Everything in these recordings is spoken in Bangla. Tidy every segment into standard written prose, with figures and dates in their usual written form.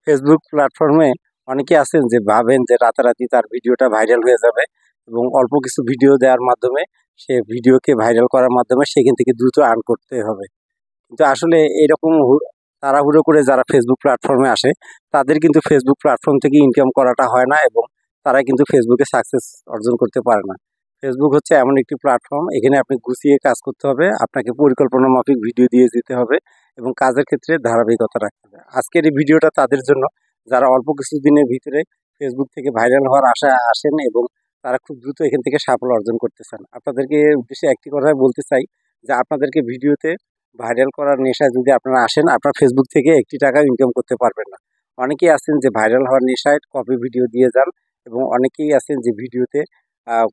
ফেসবুক প্ল্যাটফর্মে অনেকে আছেন যে ভাবেন যে রাতারাতি তার ভিডিওটা ভাইরাল হয়ে যাবে এবং অল্প কিছু ভিডিও দেওয়ার মাধ্যমে সে ভিডিওকে ভাইরাল করার মাধ্যমে সেখান থেকে দ্রুত আর্ন করতে হবে। কিন্তু আসলে এরকম তাড়াহুড়ো করে যারা ফেসবুক প্ল্যাটফর্মে আসে তাদের কিন্তু ফেসবুক প্ল্যাটফর্ম থেকে ইনকাম করাটা হয় না এবং তারা কিন্তু ফেসবুকে সাকসেস অর্জন করতে পারে না। ফেসবুক হচ্ছে এমন একটি প্ল্যাটফর্ম, এখানে আপনি গুছিয়ে কাজ করতে হবে, আপনাকে পরিকল্পনা মাফিক ভিডিও দিয়ে দিতে হবে এবং কাজের ক্ষেত্রে ধারাবাহিকতা রাখতে হবে। আজকের এই ভিডিওটা তাদের জন্য যারা অল্প কিছু দিনের ভিতরে ফেসবুক থেকে ভাইরাল হওয়ার আশায় আসেন এবং তারা খুব দ্রুত এখান থেকে সাফল্য অর্জন করতে চান। আপনাদেরকে উদ্দেশ্যে একটি কথাই বলতে চাই যে আপনাদেরকে ভিডিওতে ভাইরাল করার নেশায় যদি আপনারা আসেন, আপনার ফেসবুক থেকে একটি টাকা ইনকাম করতে পারবেন না। অনেকেই আছেন যে ভাইরাল হওয়ার নেশায় কপি ভিডিও দিয়ে যান এবং অনেকেই আছেন যে ভিডিওতে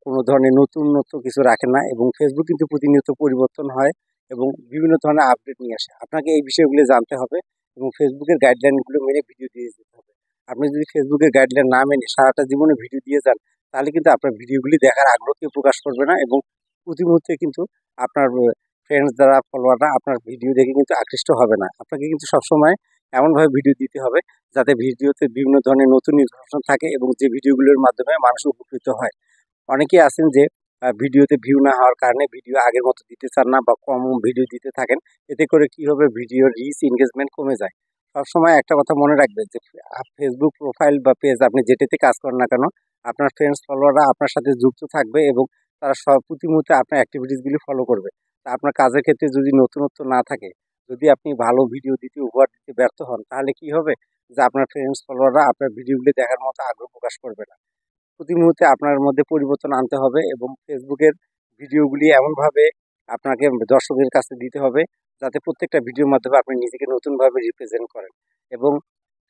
কোনো ধরনের নতুনত্ব কিছু রাখেন না এবং ফেসবুক কিন্তু প্রতিনিয়ত পরিবর্তন হয় এবং বিভিন্ন ধরনের আপডেট নিয়ে আসে। আপনাকে এই বিষয়গুলো জানতে হবে এবং ফেসবুকের গাইডলাইনগুলো মেনে ভিডিও দিয়ে যেতে হবে। আপনি যদি ফেসবুকের গাইডলাইন না মেনে সারাটা জীবনে ভিডিও দিয়ে যান, তাহলে কিন্তু আপনার ভিডিওগুলি দেখার আগ্রহ কেউ প্রকাশ করবে না এবং প্রতি মুহূর্তে কিন্তু আপনার ফ্রেন্ডস যারা ফলোয়াররা আপনার ভিডিও দেখে কিন্তু আকৃষ্ট হবে না। আপনাকে কিন্তু সবসময় এমনভাবে ভিডিও দিতে হবে যাতে ভিডিওতে বিভিন্ন ধরনের নতুন ইনফরমেশন থাকে এবং যে ভিডিওগুলোর মাধ্যমে মানুষ উপকৃত হয়। অনেকেই আছেন যে ভিডিওতে ভিউ না হওয়ার কারণে ভিডিও আগের মতো দিতে চান না বা কম ভিডিও দিতে থাকেন। এতে করে কি হবে, ভিডিওর রিচ এনগেজমেন্ট কমে যায়। সবসময় একটা কথা মনে রাখবেন যে ফেসবুক প্রোফাইল বা পেজ আপনি যেটাতে কাজ করেন না কেন, আপনার ফ্রেন্ডস ফলোয়াররা আপনার সাথে যুক্ত থাকবে এবং তারা প্রতি মুহূর্তে আপনার অ্যাক্টিভিটিসগুলি ফলো করবে। তা আপনার কাজের ক্ষেত্রে যদি নতুনত্ব না থাকে, যদি আপনি ভালো ভিডিও দিতে উপহার দিতে ব্যর্থ হন, তাহলে কি হবে যে আপনার ফ্রেন্ডস ফলোয়াররা আপনার ভিডিওগুলি দেখার মতো আগ্রহ প্রকাশ করবে না। প্রতি মুহূর্তে আপনার মধ্যে পরিবর্তন আনতে হবে এবং ফেসবুকের ভিডিওগুলি এমনভাবে আপনাকে দর্শকের কাছে দিতে হবে যাতে প্রত্যেকটা ভিডিওর মাধ্যমে আপনি নিজেকে নতুনভাবে রিপ্রেজেন্ট করেন এবং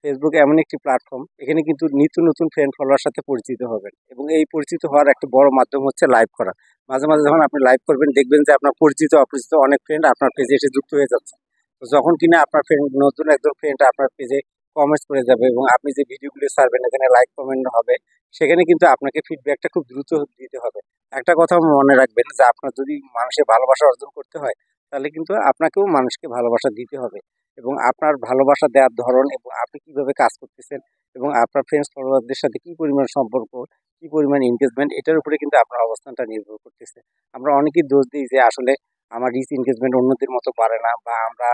ফেসবুক এমন একটি প্ল্যাটফর্ম, এখানে কিন্তু নিত্য নতুন ফ্রেন্ড ফলোয়ার সাথে পরিচিত হবেন এবং এই পরিচিত হওয়ার একটা বড় মাধ্যম হচ্ছে লাইভ করা। মাঝে মাঝে যখন আপনি লাইভ করবেন দেখবেন যে আপনার পরিচিত অপরিচিত অনেক ফ্রেন্ড আপনার পেজে এসে যুক্ত হয়ে যাচ্ছে। তো যখন কিনা আপনার ফ্রেন্ড নতুন একজন ফ্রেন্ড আপনার পেজে কমেন্টস করে যাবে এবং আপনি যে ভিডিওগুলো ছাড়বেন এখানে লাইক কমেন্ট হবে, সেখানে কিন্তু আপনাকে ফিডব্যাকটা খুব দ্রুত দিতে হবে। একটা কথা মনে রাখবেন যে আপনার যদি মানুষের ভালোবাসা অর্জন করতে হয়, তাহলে কিন্তু আপনাকেও মানুষকে ভালোবাসা দিতে হবে এবং আপনার ভালোবাসা দেওয়ার ধরন এবং আপনি কিভাবে কাজ করতেছেন এবং আপনার ফ্রেন্ডস ফলোয়ারদের সাথে কি পরিমাণ সম্পর্ক, কি পরিমাণ এনগেজমেন্ট, এটার উপরে কিন্তু আপনার অবস্থানটা নির্ভর করতেছে। আমরা অনেকেই দোষ দিই যে আসলে আমার রিচ এনগেজমেন্ট অন্যদের মতো বাড়ে না বা আমরা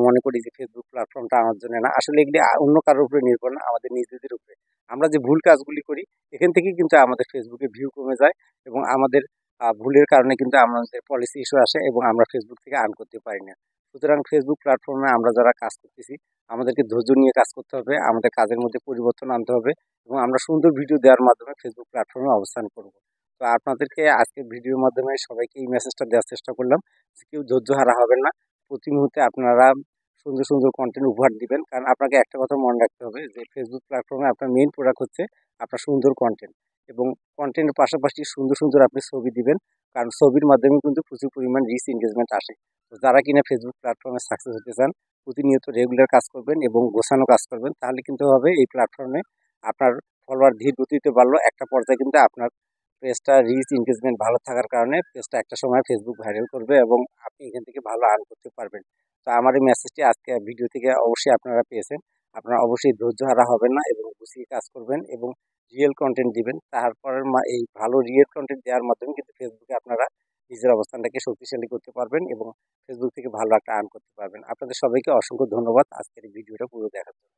মনে করি যে ফেসবুক প্ল্যাটফর্মটা আমার জন্য না। আসলে এগুলি অন্য কারোর উপরে নির্ভর না, আমাদের নিজেদের উপরে। আমরা যে ভুল কাজগুলি করি এখান থেকেই কিন্তু আমাদের ফেসবুকে ভিউ কমে যায় এবং আমাদের ভুলের কারণে কিন্তু আমাদের পলিসি ইস্যু আসে এবং আমরা ফেসবুক থেকে আর্ন করতে পারি না। সুতরাং ফেসবুক প্ল্যাটফর্মে আমরা যারা কাজ করতেছি, আমাদেরকে ধৈর্য নিয়ে কাজ করতে হবে, আমাদের কাজের মধ্যে পরিবর্তন আনতে হবে এবং আমরা সুন্দর ভিডিও দেওয়ার মাধ্যমে ফেসবুক প্ল্যাটফর্মে অবস্থান করব। তো আপনাদেরকে আজকে ভিডিওর মাধ্যমে সবাইকে এই মেসেজটা দেওয়ার চেষ্টা করলাম যে কেউ ধৈর্য হারা হবেন না। প্রতি মুহূর্তে আপনারা সুন্দর সুন্দর কন্টেন্ট উপহার দিবেন, কারণ আপনাকে একটা কথা মনে রাখতে হবে যে ফেসবুক প্ল্যাটফর্মে আপনার মেইন প্রোডাক্ট হচ্ছে আপনার সুন্দর কন্টেন্ট এবং কন্টেন্টের পাশাপাশি সুন্দর সুন্দর আপনি ছবি দিবেন, কারণ ছবির মাধ্যমে কিন্তু প্রচুর পরিমাণ রিচ এনগেজমেন্ট আসে। তো যারা কিনা ফেসবুক প্ল্যাটফর্মে সাকসেস হতে চান, প্রতিনিয়ত রেগুলার কাজ করবেন এবং গোছানো কাজ করবেন, তাহলে কিন্তু হবে এই প্ল্যাটফর্মে আপনার ফলোয়ার ধীর গতিতে বাড়লো, একটা পর্যায়ে কিন্তু আপনার পেজটা রিচ এনগেজমেন্ট ভালো থাকার কারণে পেজটা একটা সময় ফেসবুক ভাইরাল করবে এবং আপনি এখান থেকে ভালো আর্ন করতে পারবেন। তো আমার এই মেসেজটি আজকে ভিডিও থেকে অবশ্যই আপনারা পেয়েছেন। আপনারা অবশ্যই ধৈর্য হারা হবেন না এবং গুছিয়ে কাজ করবেন এবং রিয়েল কন্টেন্ট দিবেন। তারপরের এই ভালো রিয়েল কন্টেন্ট দেওয়ার মাধ্যমে কিন্তু ফেসবুকে আপনারা নিজের অবস্থানটাকে শক্তিশালী করতে পারবেন এবং ফেসবুক থেকে ভালো একটা আর্ন করতে পারবেন। আপনাদের সবাইকে অসংখ্য ধন্যবাদ আজকের এই ভিডিওটা পুরো দেখার জন্য।